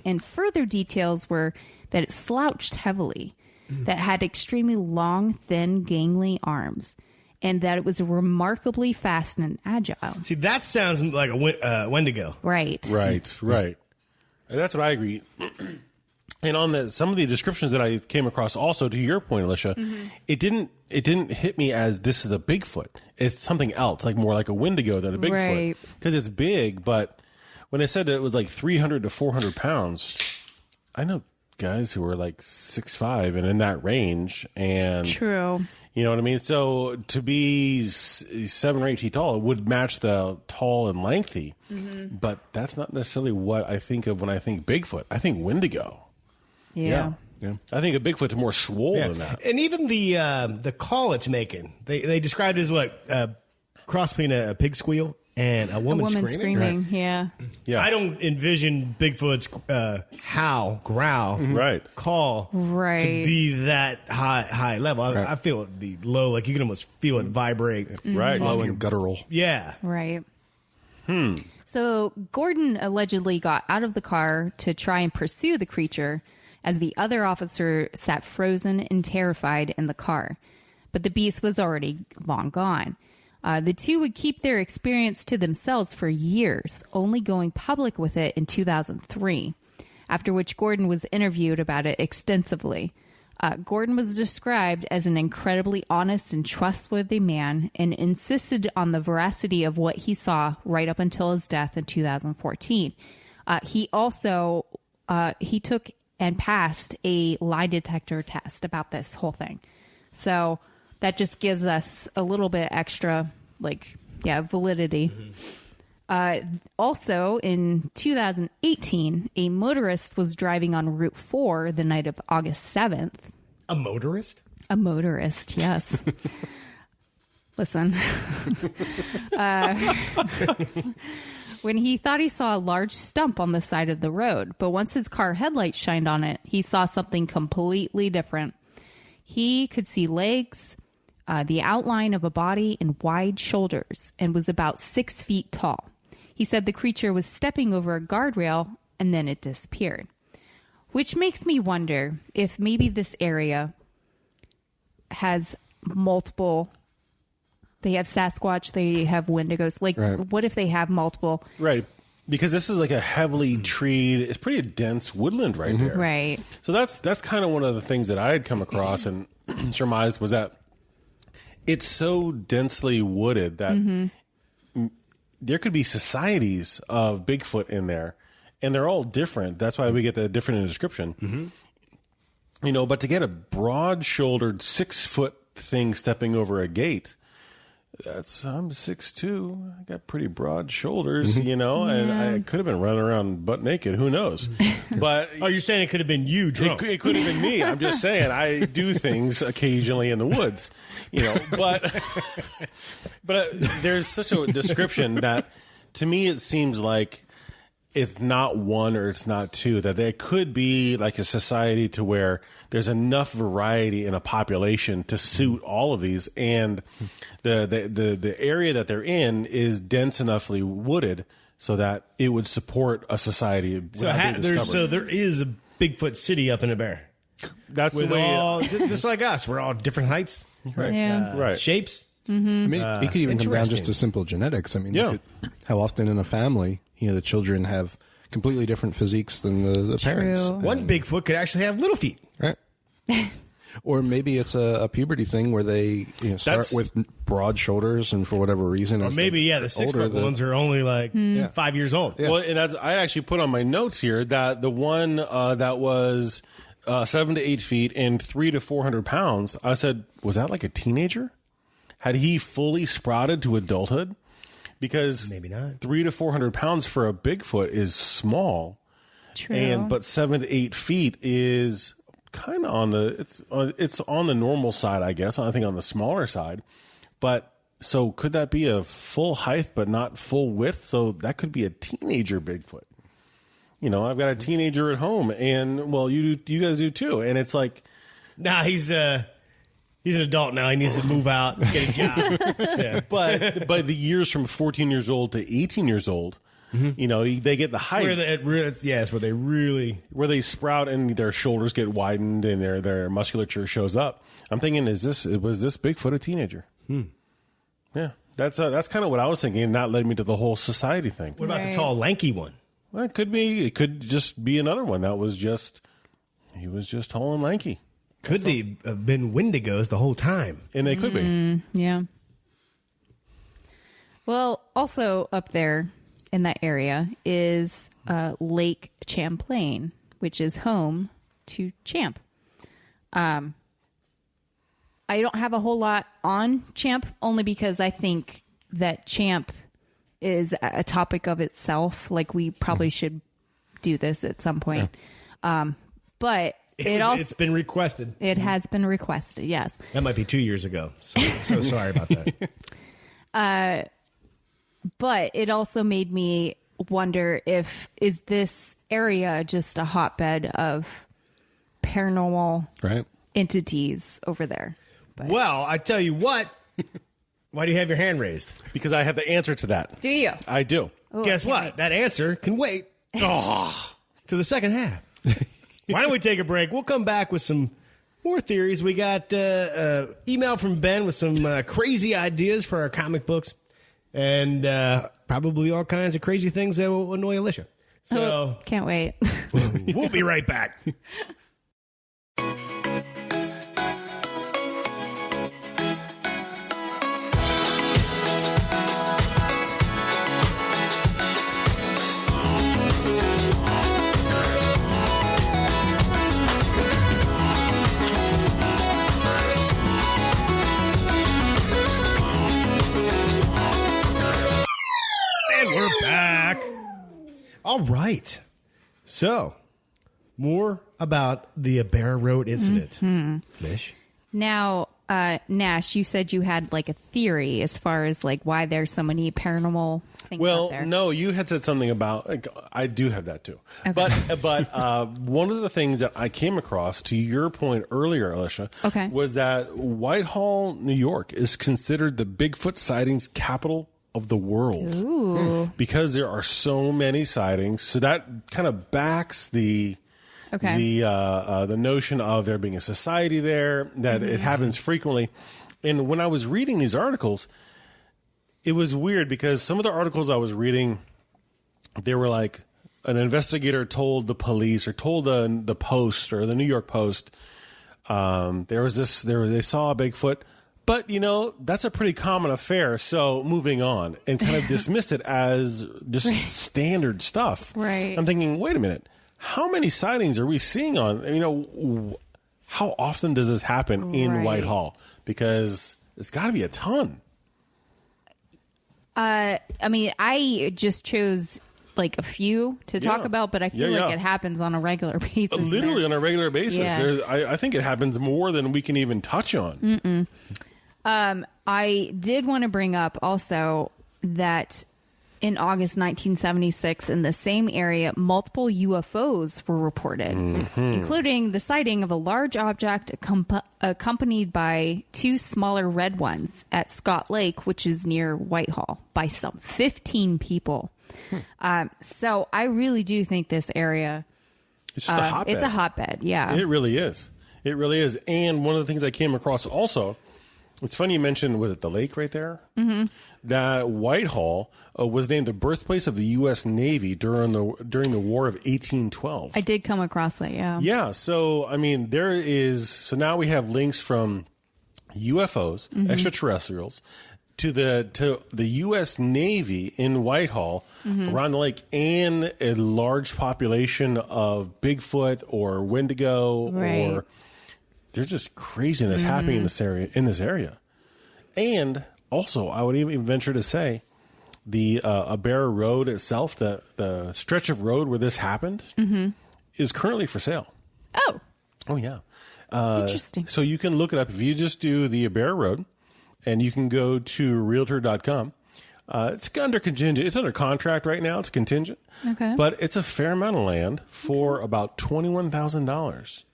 And further details were that it slouched heavily, that had extremely long, thin, gangly arms, and that it was remarkably fast and agile. See, that sounds like a Wendigo. Right. Right. And that's what I agree. And on some of the descriptions that I came across, also to your point, Alicia, it didn't hit me as this is a Bigfoot. It's something else, like more like a Wendigo than a Bigfoot, because it's big, but. When they said that it was like 300 to 400 pounds, I know guys who are like 6'5" and in that range. And, true. You know what I mean? So to be 7 or 8 feet tall, it would match the tall and lengthy. But that's not necessarily what I think of when I think Bigfoot. I think Wendigo. Yeah. I think a Bigfoot's more swole than that. And even the call it's making, they described it as what? Cross between a pig squeal and a woman screaming. Yeah. Yeah. I don't envision Bigfoot's growl, call Right. to be that high level. I feel it'd be low, like you can almost feel it vibrate. Right. Low and guttural. Yeah. Right. So Gordon allegedly got out of the car to try and pursue the creature as the other officer sat frozen and terrified in the car. But the beast was already long gone. The two would keep their experience to themselves for years, only going public with it in 2003, after which Gordon was interviewed about it extensively. Gordon was described as an incredibly honest and trustworthy man and insisted on the veracity of what he saw right up until his death in 2014. He also he took and passed a lie detector test about this whole thing. So that just gives us a little bit extra, validity. Also, in 2018, a motorist was driving on Route 4 the night of August 7th. A motorist? A motorist, yes. Listen. When he thought he saw a large stump on the side of the road, but once his car headlights shined on it, he saw something completely different. He could see legs, the outline of a body, and wide shoulders, and was about 6 feet tall. He said the creature was stepping over a guardrail, and then it disappeared. Which makes me wonder if maybe this area has multiple... They have Sasquatch, they have Wendigos. What if they have multiple? Right. Because this is like a heavily treed, it's pretty dense woodland right there. Right. So that's kind of one of the things that I had come across and surmised was that it's so densely wooded that there could be societies of Bigfoot in there, and they're all different. That's why we get the different in the description. You know, but to get a broad-shouldered 6-foot thing stepping over a gate, I'm 6'2". I got pretty broad shoulders, you know, and I could have been running around butt naked. Who knows? But you're saying it could have been you drunk? It could have been me. I'm just saying I do things occasionally in the woods, you know. But there's such a description that to me it seems like it's not one or it's not two, that there could be like a society to where there's enough variety in a population to suit all of these, and the area that they're in is dense enoughly wooded so that it would support a society. So there is a Bigfoot city up in Abair. That's the way. Just like us, we're all different heights, Right. Yeah. shapes. I mean, it could even come down just to simple genetics. I mean, how often in a family, the children have completely different physiques than the parents. One Bigfoot could actually have little feet. Right. Or maybe it's a puberty thing where they start with broad shoulders, and for whatever reason, or maybe the 6-foot ones are only 5 years old. Yeah. Well, and I actually put on my notes here that the one that was 7 to 8 feet and 300 to 400 pounds, I said, was that like a teenager? Had he fully sprouted to adulthood? Because maybe not. 300 to 400 pounds for a Bigfoot is small. True. But 7 to 8 feet is kind of on it's on the normal side, I guess. I think on the smaller side. But so could that be a full height but not full width? So that could be a teenager Bigfoot. I've got a teenager at home, and you guys do too. And it's like, nah, he's an adult now. He needs to move out, get a job. But the years from 14 years old to 18 years old, they get the height. It's where they really... Where they sprout and their shoulders get widened and their musculature shows up. I'm thinking, was this Bigfoot a teenager? Yeah, that's kind of what I was thinking, and that led me to the whole society thing. What about the tall, lanky one? Well, it could be. It could just be another one that was just... He was just tall and lanky. Could they have been Wendigos the whole time? And they could be. Yeah. Well, also up there in that area is Lake Champlain, which is home to Champ. I don't have a whole lot on Champ, only because I think that Champ is a topic of itself. Like, we probably should do this at some point. Yeah. But it's been requested. It has been requested, yes. That might be 2 years ago. So sorry about that. But it also made me wonder is this area just a hotbed of paranormal entities over there? But. Well, I tell you what. Why do you have your hand raised? Because I have the answer to that. Do you? I do. Ooh, Guess what? wait. That answer can wait to the second half. Why don't we take a break? We'll come back with some more theories. We got email from Ben with some crazy ideas for our comic books, and probably all kinds of crazy things that will annoy Alicia. So can't wait. We'll be right back. And we're back. All right. So, more about the Abair Road Incident. Mish? Now, Nash, you said you had like a theory as far as like why there's so many paranormal things out there. Well, no, you had said something about, like, I do have that too. Okay. But one of the things that I came across, to your point earlier, Alicia, was that Whitehall, New York is considered the Bigfoot sightings capital of the world. Ooh. Because there are so many sightings. So that kind of backs the notion of there being a society there, that it happens frequently. And when I was reading these articles, it was weird because some of the articles I was reading, they were like, an investigator told the police or told the Post or the New York Post, they saw a Bigfoot. But, you know, that's a pretty common affair, so moving on, and kind of dismiss it as just standard stuff. Right. I'm thinking, wait a minute, how many sightings are we seeing on, you know, how often does this happen in Whitehall? Because it's got to be a ton. I mean, I just chose like a few to talk about, but I feel like it happens on a regular basis. Literally on a regular basis. Yeah. I think it happens more than we can even touch on. I did want to bring up also that in August 1976, in the same area, multiple UFOs were reported, including the sighting of a large object accompanied by two smaller red ones at Scott Lake, which is near Whitehall, by some 15 people. So I really do think this area, it's just a hotbed. It's a hotbed, yeah. It really is. It really is. And one of the things I came across also, it's funny you mentioned, was it the lake right there? That Whitehall was named the birthplace of the U.S. Navy during the War of 1812. I did come across that, yeah. Yeah, so, I mean, so now we have links from UFOs, extraterrestrials, to the U.S. Navy in Whitehall, around the lake, and a large population of Bigfoot or Wendigo or... There's just craziness happening in this area. And also, I would even venture to say, the Abair Road itself, the stretch of road where this happened, is currently for sale. Oh, yeah. Interesting. So you can look it up. If you just do the Abair Road, and you can go to Realtor.com. It's under contingent. It's under contract right now. It's contingent. Okay. But it's a fair amount of land for about $21,000.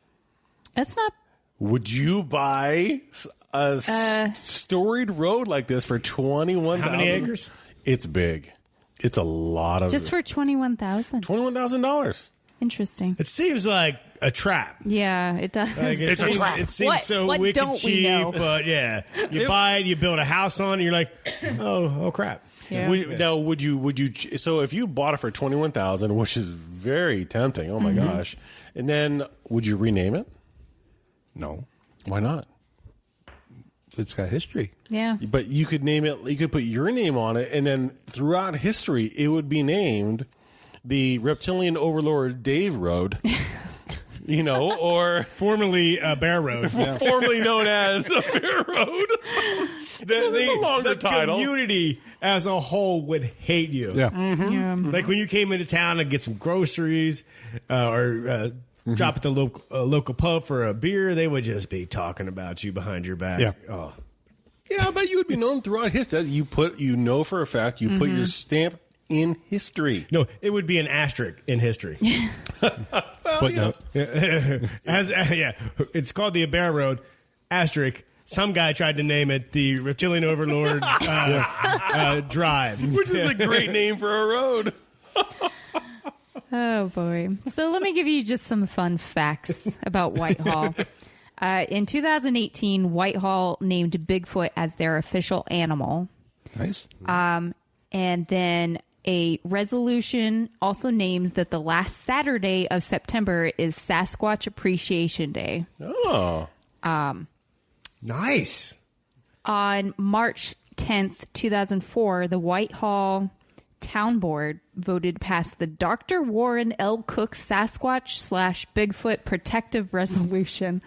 That's not... Would you buy a storied road like this for $21,000? How many acres? It's big. It's a lot of... Just for $21,000? $21,000. Interesting. It seems like a trap. Yeah, it does. Like It's a trap. It seems so what wicked don't we cheap, know? but yeah, you buy it, you build a house on it, you're like, oh crap. Yeah. Now, would you? So, if you bought it for $21,000, which is very tempting, oh my gosh, and then would you rename it? No. Why not? It's got history. Yeah. But you could name it. You could put your name on it, and then throughout history, it would be named the Reptilian Overlord Dave Road. or Formerly Abair Road. formerly known as Abair Road. That's a longer the title. community as a whole would hate you. Yeah. Like when you came into town to get some groceries or drop at the local pub for a beer, they would just be talking about you behind your back. Yeah. Oh. Yeah, but you would be known throughout history. You know for a fact you put your stamp in history. No, it would be an asterisk in history. Footnote. It's called the Abair Road asterisk. Some guy tried to name it the Reptilian Overlord Drive, Which is a great name for a road. Oh, boy. So let me give you just some fun facts about Whitehall. In 2018, Whitehall named Bigfoot as their official animal. Nice. And then a resolution also names that the last Saturday of September is Sasquatch Appreciation Day. Oh. Nice. On March 10th, 2004, the Whitehall Town Board voted past the Dr. Warren L. Cook Sasquatch / Bigfoot Protective Resolution.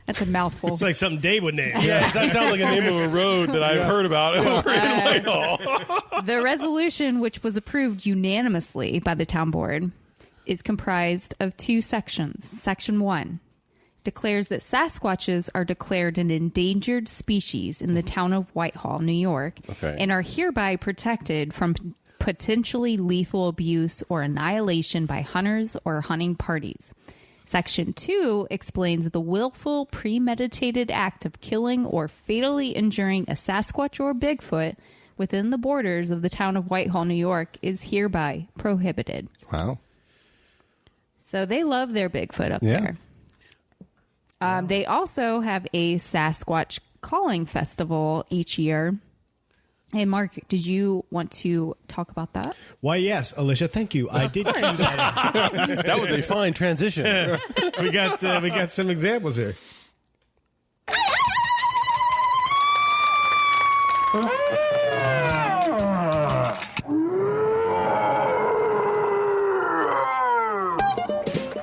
That's a mouthful. It's like something Dave would name. Yeah, that sounds like a name of a road that I've heard about over in Whitehall. The resolution, which was approved unanimously by the town board, is comprised of 2 sections. Section 1 declares that Sasquatches are declared an endangered species in the town of Whitehall, New York, and are hereby protected from potentially lethal abuse or annihilation by hunters or hunting parties. Section 2 explains the willful, premeditated act of killing or fatally injuring a Sasquatch or Bigfoot within the borders of the town of Whitehall, New York, is hereby prohibited. Wow. So they love their Bigfoot up there. They also have a Sasquatch calling festival each year. Hey, Mark, did you want to talk about that? Why, yes, Alicia, thank you. I did. That was a fine transition. we got some examples here.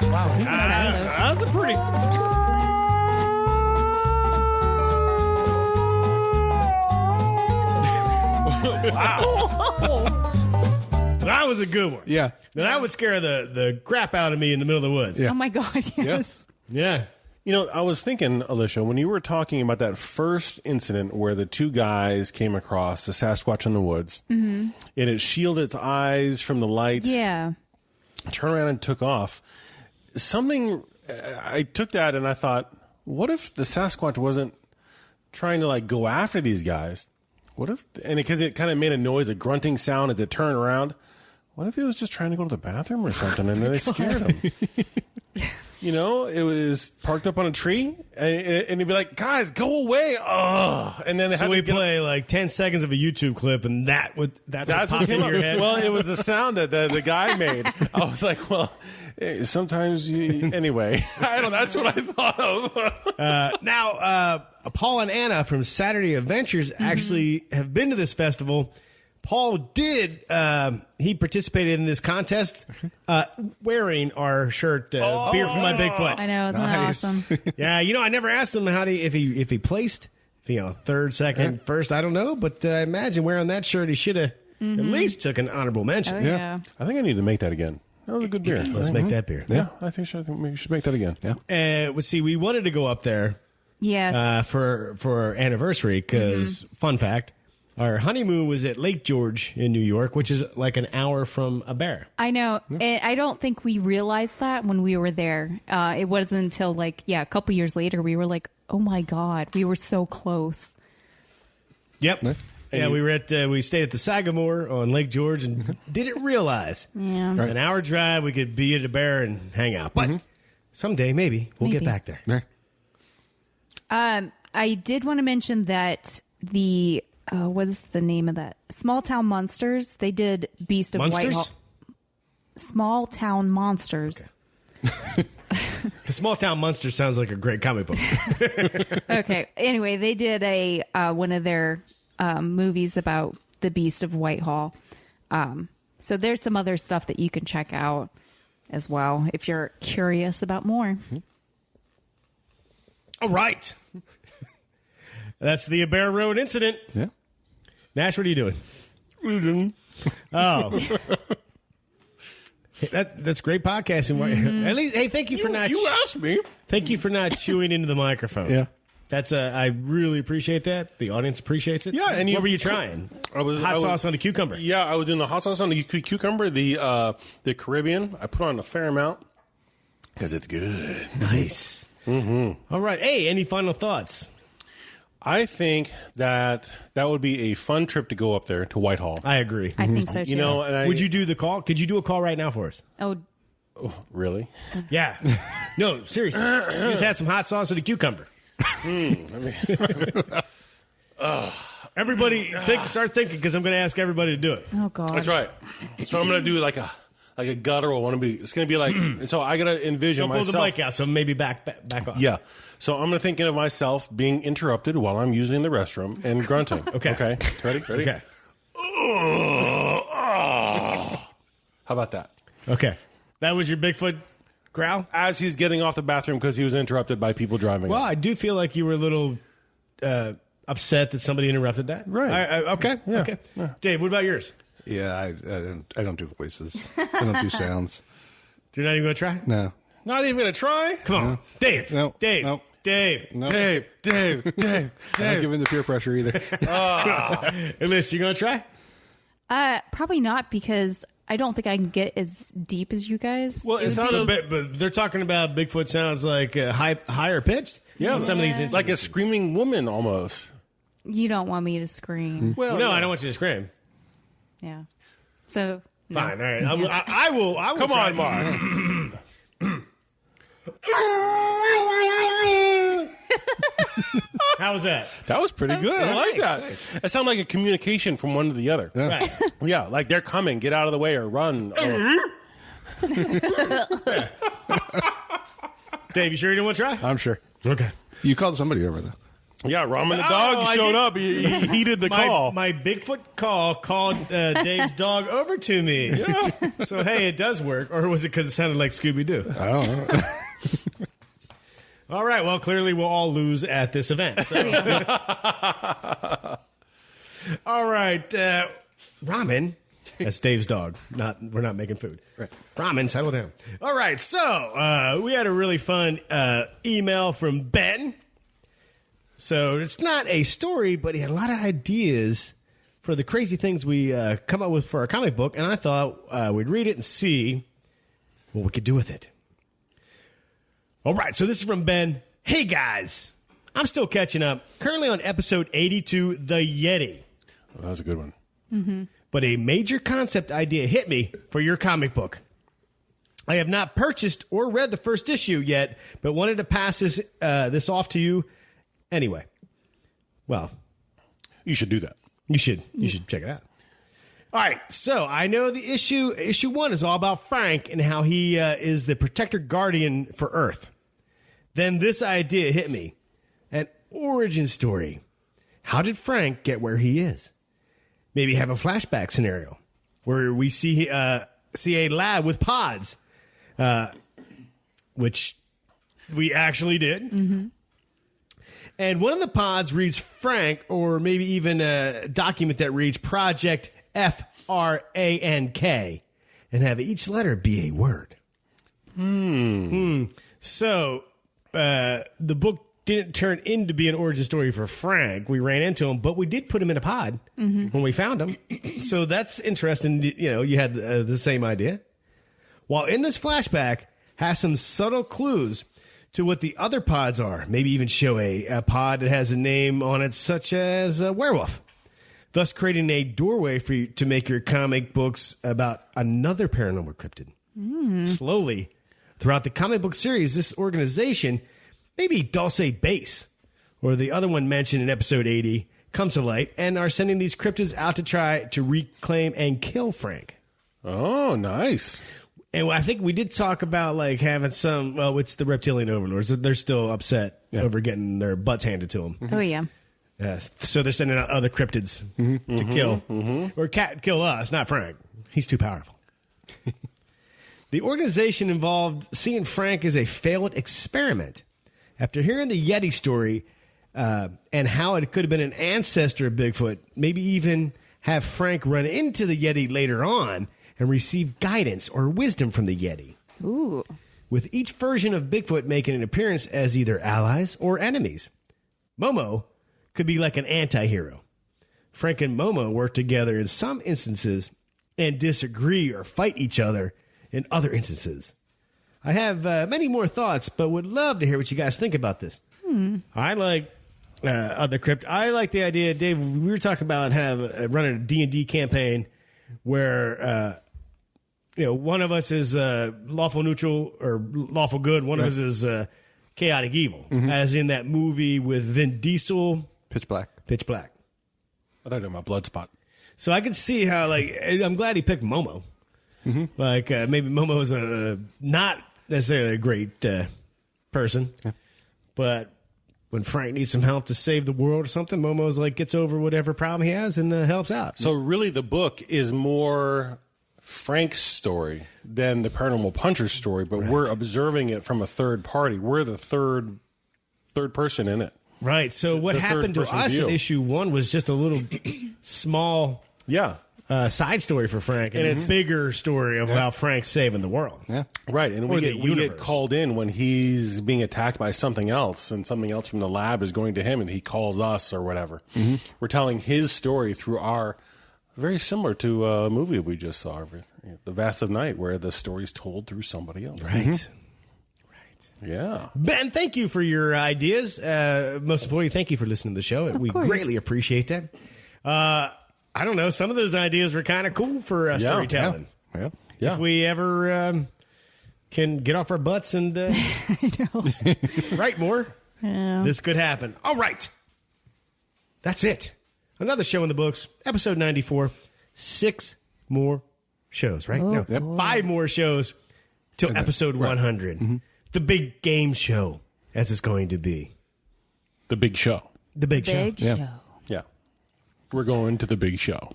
Wow, he's impressive. That's a pretty. Wow. That was a good one. Yeah. Now, that would scare the crap out of me in the middle of the woods. Oh my God, yes. Yeah. I was thinking, Alicia, when you were talking about that first incident where the 2 guys came across the Sasquatch in the woods, and it shielded its eyes from the lights, Yeah. turned around and took off. I took that and I thought, what if the Sasquatch wasn't trying to go after these guys? What if, because it kind of made a noise, a grunting sound as it turned around. What if he was just trying to go to the bathroom or something and then they scared him? It was parked up on a tree and he'd be like, guys, go away. Ugh. And then So we play 10 seconds of a YouTube clip, and that's what popped in your head. Well, it was the sound that the guy made. I was like, well, sometimes anyway. I don't know. That's what I thought of. Now, Paul and Anna from Saturday Adventures actually have been to this festival. Paul did. He participated in this contest wearing our shirt, Beer for My Bigfoot. I know, isn't that awesome? Yeah, I never asked him if he placed, third, second, first. I don't know, but I imagine wearing that shirt, he should have at least took an honorable mention. Oh, yeah. I think I need to make that again. That was a good beer. Let's make that beer. Yeah, I think we should make that again. Yeah. Let's see. We wanted to go up there. Yes. For our anniversary, because fun fact, our honeymoon was at Lake George in New York, which is like an hour from Abair. I know. And I don't think we realized that when we were there. It wasn't until a couple years later we were like, oh my God, we were so close. Yep. Yeah, we stayed at the Sagamore on Lake George and didn't realize an hour drive we could be at Abair and hang out. But someday maybe we'll get back there. I did want to mention that the what is the name of that? Small Town Monsters. They did Beast of Whitehall. Small Town Monsters. Okay. Small Town Monsters sounds like a great comic book. Okay. Anyway, they did a one of their movies about the Beast of Whitehall. So there's some other stuff that you can check out. as well if you're curious about more. All right. That's the Abair Road Incident. Yeah. Nash, what are you doing? Oh. That's great podcasting. At least, hey, thank you for not. You asked me. Thank you for not chewing into the microphone. Yeah. That's I really appreciate that. The audience appreciates it. Yeah, and what were you trying? Hot sauce on the cucumber. Yeah, I was doing the hot sauce on the cucumber. The Caribbean. I put on a fair amount because it's good. Nice. All right. Hey, any final thoughts? I think that would be a fun trip to go up there to Whitehall. I agree. I think so too. You know, and Would you do the call? Could you do a call right now for us? Oh, really? Yeah. No, seriously. You just had some hot sauce and a cucumber. Everybody, start thinking because I'm going to ask everybody to do it. oh God. That's right. So I'm going to do like a guttural. It's going to be like. So I got to envision Don't pull myself. the mic out, so maybe back off. Yeah. So I'm going to thinking of myself being interrupted while I'm using the restroom and grunting. Okay. Okay. Ready? Okay. How about that? Okay. That was your Bigfoot growl? As he's getting off the bathroom because he was interrupted by people driving. Well, up. I do feel like you were a little upset that somebody interrupted that. Right. Okay. Yeah. Okay. Dave, what about yours? Yeah, I don't do voices. I don't do sounds. You're not even going to try? No. Not even going to try? Come on. Dave. No. Dave. No. Dave. No. Dave. I don't give in the peer pressure either. Alyssa, you going to try? Probably not because I don't think I can get as deep as you guys. Well, it's not But they're talking about Bigfoot sounds like higher pitched. Yeah, in some of these like a instances. screaming woman almost. You don't want me to scream. Well, No, I don't want you to scream. Yeah. So no. Fine. All right. I will. Come try. on, Mark. How was that? That was pretty good. I like Nice, that. nice. It sounded like a communication from one to the other. Yeah. Right. Yeah, like they're coming. Get out of the way or run. Dave, you sure you didn't want to try? I'm sure. Okay. You called somebody over, though. Yeah, Ramen the Oh, dog I showed did- up. He heeded the call. My Bigfoot call called Dave's dog over to me. Yeah. So, hey, it does work. Or was it because it sounded like Scooby-Doo? I don't know. All right. Well, clearly we'll all lose at this event. So. All right. Ramen. That's Dave's dog. We're not making food. Right. Ramen, settle down. All right. So we had a really fun email from Ben. So it's not a story, but he had a lot of ideas for the crazy things we come up with for our comic book, and I thought we'd read it and see what we could do with it. All right, so this is from Ben. Hey, guys. I'm still catching up. Currently on episode 82, The Yeti. Oh, that was a good one. But a major concept idea hit me for your comic book. I have not purchased or read the first issue yet, but wanted to pass this off to you anyway. Well, You should do that. you should check it out. All right, so I know the issue 1 is all about Frank and how he is the protector guardian for Earth. Then this idea hit me. An origin story. How did Frank get where he is? Maybe have a flashback scenario where we see a lab with pods, which we actually did. Mm-hmm. And one of the pods reads Frank, or maybe even a document that reads Project FRANK, and have each letter be a word. So the book didn't turn into be an origin story for Frank. We ran into him, but we did put him in a pod when we found him. So that's interesting. You know, you had the same idea. While in this flashback has some subtle clues to what the other pods are. Maybe even show a pod that has a name on it, such as a werewolf. Thus creating a doorway for you to make your comic books about another paranormal cryptid. Slowly, throughout the comic book series, this organization, maybe Dulce Base, or the other one mentioned in episode 80, comes to light and are sending these cryptids out to try to reclaim and kill Frank. Oh, nice. And I think we did talk about like having some. Well, it's the reptilian overlords. They're still upset over getting their butts handed to them. Oh yeah. So they're sending out other cryptids to kill or kill us, not Frank. He's too powerful. The organization involved seeing Frank as a failed experiment. After hearing the Yeti story and how it could have been an ancestor of Bigfoot, maybe even have Frank run into the Yeti later on and receive guidance or wisdom from the Yeti. Ooh. With each version of Bigfoot making an appearance as either allies or enemies. Momo could be like an anti-hero. Frank and Momo work together in some instances and disagree or fight each other in other instances. I have many more thoughts, but would love to hear what you guys think about this. I like the crypt. I like the idea, Dave. We were talking about running a D&D campaign where one of us is lawful neutral or lawful good. One of us is chaotic evil, as in that movie with Vin Diesel, Pitch Black. Pitch Black. I thought about Bloodspot. So I could see how, like, I'm glad he picked Momo. Like, maybe Momo's not necessarily a great person, but when Frank needs some help to save the world or something, Momo's like gets over whatever problem he has and helps out. So really, the book is more Frank's story than the Paranormal Puncher's story, but we're observing it from a third party. We're the third person in it. Right. So what happened to us in issue 1 was just a little small side story for Frank, and it's a bigger story of how Frank's saving the world. Yeah. Right. And we get called in when he's being attacked by something else, and something else from the lab is going to him, and he calls us or whatever. We're telling his story through our, very similar to a movie we just saw, The Vast of Night, where the story's told through somebody else. Right. Yeah. Ben, thank you for your ideas. Most importantly, thank you for listening to the show. We greatly appreciate that. I don't know. Some of those ideas were kind of cool for storytelling. Yeah. If we ever can get off our butts and write more, this could happen. All right. That's it. Another show in the books. Episode 94. 6 more shows, right? Oh, no, 5 more shows till episode 100. The big game show, as it's going to be. The big show. The big show. show. Yeah. We're going to the big show.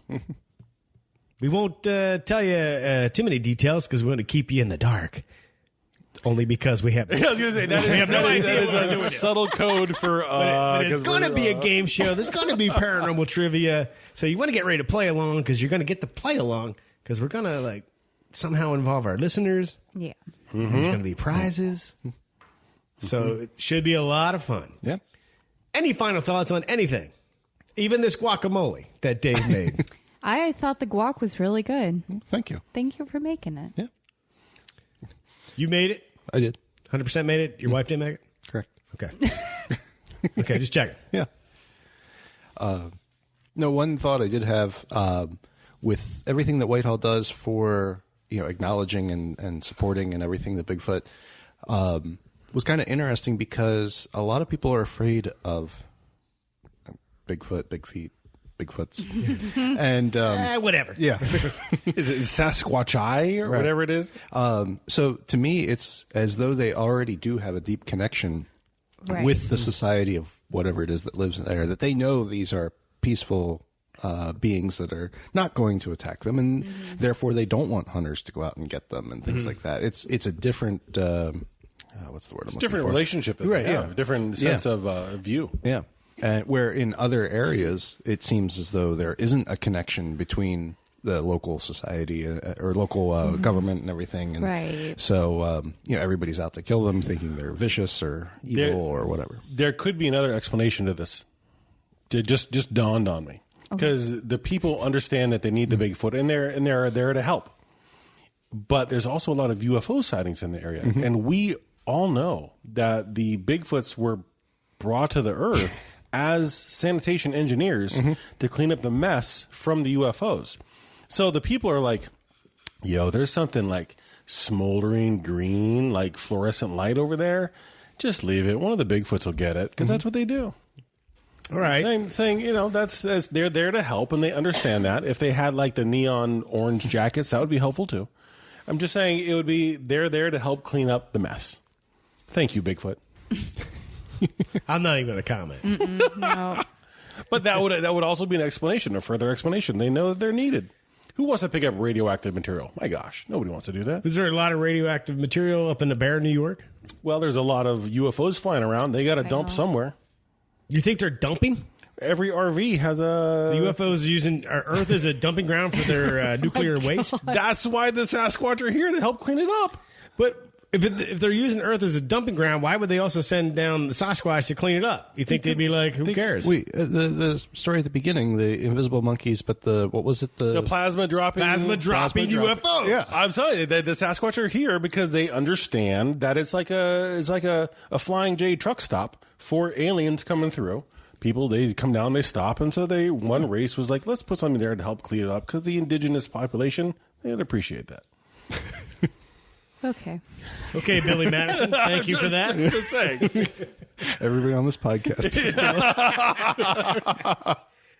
We won't tell you too many details because we want to keep you in the dark. Only because we have... I was going to say, we have no idea. That is a subtle code for... but it's going to be a game show. There's going to be paranormal trivia. So you want to get ready to play along because you're going to get to play along because we're going to somehow involve our listeners. Yeah. There's going to be prizes. So it should be a lot of fun. Yeah. Any final thoughts on anything? Even this guacamole that Dave made. I thought the guac was really good. Thank you. Thank you for making it. Yeah. You made it? I did. 100% made it? Your wife didn't make it? Correct. Okay. Okay, just check it. Yeah. No, one thought I did have with everything that Whitehall does for acknowledging and supporting and everything that Bigfoot was kind of interesting because a lot of people are afraid of Bigfoot, big feet, Bigfoots, and whatever. Yeah, Is it Sasquatch or whatever it is? So to me, it's as though they already do have a deep connection with the society of whatever it is that lives there. That they know these are peaceful beings that are not going to attack them, and therefore they don't want hunters to go out and get them and things like that. It's a different what's the word? Different relationship, that they have, different sense of view. Yeah, and where in other areas it seems as though there isn't a connection between the local society or local government and everything, and so everybody's out to kill them, thinking they're vicious or evil or whatever. There could be another explanation to this. It just dawned on me. Because the people understand that they need the Bigfoot, and they're there to help. But there's also a lot of UFO sightings in the area, and we all know that the Bigfoots were brought to the earth as sanitation engineers to clean up the mess from the UFOs. So the people are like, "Yo, there's something like smoldering green, like fluorescent light over there. Just leave it. One of the Bigfoots will get it because that's what they do." All right. Saying, that's they're there to help, and they understand that. If they had like the neon orange jackets, that would be helpful too. I'm just saying it would be they're there to help clean up the mess. Thank you, Bigfoot. I'm not even going to comment. No. But that would also be an explanation, a further explanation. They know that they're needed. Who wants to pick up radioactive material? My gosh, nobody wants to do that. Is there a lot of radioactive material up in Abair, New York? Well, there's a lot of UFOs flying around. They got to dump somewhere. You think they're dumping? Every RV has a... The UFOs using our Earth as a dumping ground for their nuclear waste? That's why the Sasquatch are here to help clean it up. But if they're using Earth as a dumping ground, why would they also send down the Sasquatch to clean it up? You think they'd be like, who cares? The story at the beginning, the invisible monkeys, but what was it? The plasma dropping UFO. Yeah. I'm telling you, the Sasquatch are here because they understand that it's like a Flying J truck stop for aliens coming through. People, they come down, they stop, and so one race was like, let's put something there to help clean it up because the indigenous population, they'd appreciate that. Okay, Billy Madison, thank you for that. Just saying. Everybody on this podcast.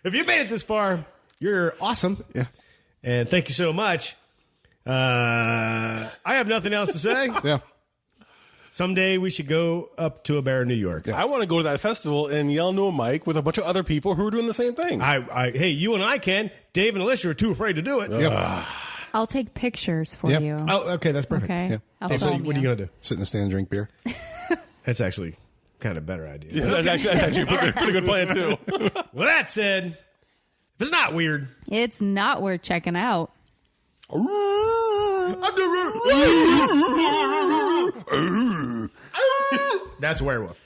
If you made it this far, you're awesome. Yeah. And thank you so much. I have nothing else to say. Yeah. Someday we should go up to Abair, New York. I want to go to that festival and yell into a mic with a bunch of other people who are doing the same thing. Hey, you and I can. Dave and Alicia are too afraid to do it. Yep. I'll take pictures for Yep. you. Oh, okay, that's perfect. Okay. Yeah. I'll Dave, so film what are you going to do? Sit in the stand and drink beer. That's actually kind of a better idea. Yeah, that's actually a pretty good plan, too. Well, that said, if it's not weird, It's not worth checking out. that's werewolf.